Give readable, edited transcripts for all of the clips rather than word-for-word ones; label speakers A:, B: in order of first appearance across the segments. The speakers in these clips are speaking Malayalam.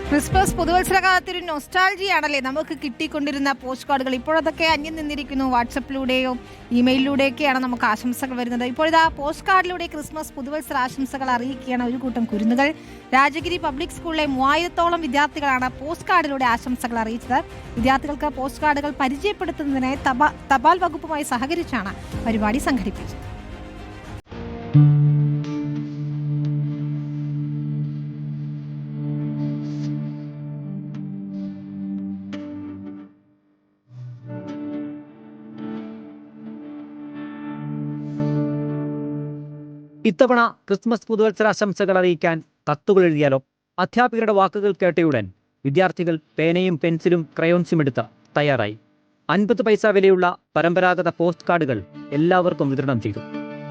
A: ക്രിസ്മസ് പുതുവത്സരകാലത്തൊരു നൊസ്റ്റാൾജിയാണല്ലേ നമുക്ക് കിട്ടിക്കൊണ്ടിരുന്ന പോസ്റ്റ് കാർഡുകൾ. ഇപ്പോഴതൊക്കെ അന്യം നിന്നിരിക്കുന്നു. വാട്സപ്പിലൂടെയോ ഇമെയിലിലൂടെയൊക്കെയാണ് നമുക്ക് ആശംസകൾ വരുന്നത്. ഇപ്പോഴിതാ പോസ്റ്റ് കാർഡിലൂടെ ക്രിസ്മസ് പുതുവത്സര ആശംസകൾ അറിയിക്കുകയാണ് ഒരു കൂട്ടം കുരുന്നുകൾ. രാജഗിരി പബ്ലിക് സ്കൂളിലെ 3000-ഓളം വിദ്യാർത്ഥികളാണ് പോസ്റ്റ് കാർഡിലൂടെ ആശംസകൾ അറിയിച്ചത്. വിദ്യാർത്ഥികൾക്ക് പോസ്റ്റ് കാർഡുകൾ പരിചയപ്പെടുത്തുന്നതിന് തപാൽ വകുപ്പുമായി സഹകരിച്ചാണ് പരിപാടി സംഘടിപ്പിച്ചത്.
B: ഇത്തവണ ക്രിസ്മസ് പുതുവത്സരാശംസകൾ അറിയിക്കാൻ കത്തുകൾ എഴുതിയാലോ? അധ്യാപകരുടെ വാക്കുകൾ കേട്ടയുടൻ വിദ്യാർത്ഥികൾ പേനയും പെൻസിലും ക്രയോൺസും എടുത്ത് തയ്യാറായി. 50 പൈസ വിലയുള്ള പരമ്പരാഗത പോസ്റ്റ് കാർഡുകൾ എല്ലാവർക്കും വിതരണം ചെയ്തു.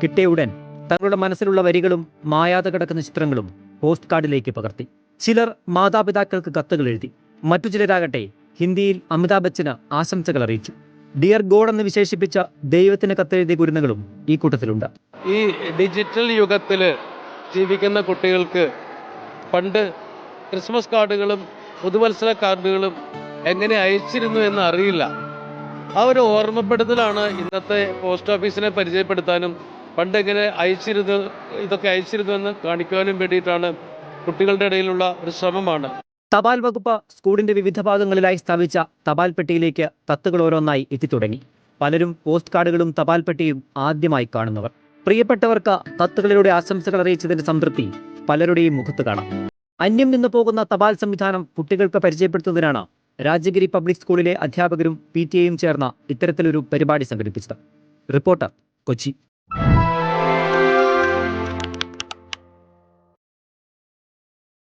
B: കിട്ടിയുടൻ തങ്ങളുടെ മനസ്സിലുള്ള വരികളും മായാതെ കിടക്കുന്ന ചിത്രങ്ങളും പോസ്റ്റ് കാർഡിലേക്ക് പകർത്തി. ചിലർ മാതാപിതാക്കൾക്ക് കത്തുകൾ എഴുതി. മറ്റു ചിലരാകട്ടെ ഹിന്ദിയിൽ അമിതാഭ് ബച്ചന് ആശംസകൾ അറിയിച്ചു. ഡിയർ ഗോഡ് എന്ന് വിശേഷിപ്പിച്ച ദൈവത്തിന് കത്തെഴുതിയ കുരുന്നുകളും ഈ കൂട്ടത്തിലുണ്ട്.
C: ഈ ഡിജിറ്റൽ യുഗത്തിൽ ജീവിക്കുന്ന കുട്ടികൾക്ക് പണ്ട് ക്രിസ്മസ് കാർഡുകളും പുതുവത്സര കാർഡുകളും എങ്ങനെ അയച്ചിരുന്നു എന്ന് അറിയില്ല. ആ ഒരു ഓർമ്മപ്പെടുത്തലാണ് ഇന്നത്തെ പോസ്റ്റ് ഓഫീസിനെ പരിചയപ്പെടുത്താനും പണ്ട് എങ്ങനെ ഇതൊക്കെ അയച്ചിരുന്നു എന്ന് കാണിക്കുവാനും വേണ്ടിയിട്ടാണ് കുട്ടികളുടെ ഇടയിലുള്ള ഒരു ശ്രമമാണ്.
B: തപാൽ വകുപ്പ് സ്കൂളിന്റെ വിവിധ ഭാഗങ്ങളിലായി സ്ഥാപിച്ച തപാൽ പെട്ടിയിലേക്ക് കത്തുകൾ ഓരോന്നായി എത്തിത്തുടങ്ങി. പലരും പോസ്റ്റ് കാർഡുകളും തപാൽ പെട്ടിയും ആദ്യമായി കാണുന്നവർ. പ്രിയപ്പെട്ടവർക്ക് കത്തുകളിലൂടെ ആശംസകൾ അറിയിച്ചതിന്റെ സംതൃപ്തി പലരുടെയും മുഖത്ത് കാണാം. അന്യം നിന്നു പോകുന്ന തപാൽ സംവിധാനം കുട്ടികൾക്ക് പരിചയപ്പെടുത്തുന്നതിനാണ് രാജഗിരി പബ്ലിക് സ്കൂളിലെ അധ്യാപകരും PTA ചേർന്ന ഇത്തരത്തിലൊരു പരിപാടി സംഘടിപ്പിച്ചത്. റിപ്പോർട്ടർ, കൊച്ചി.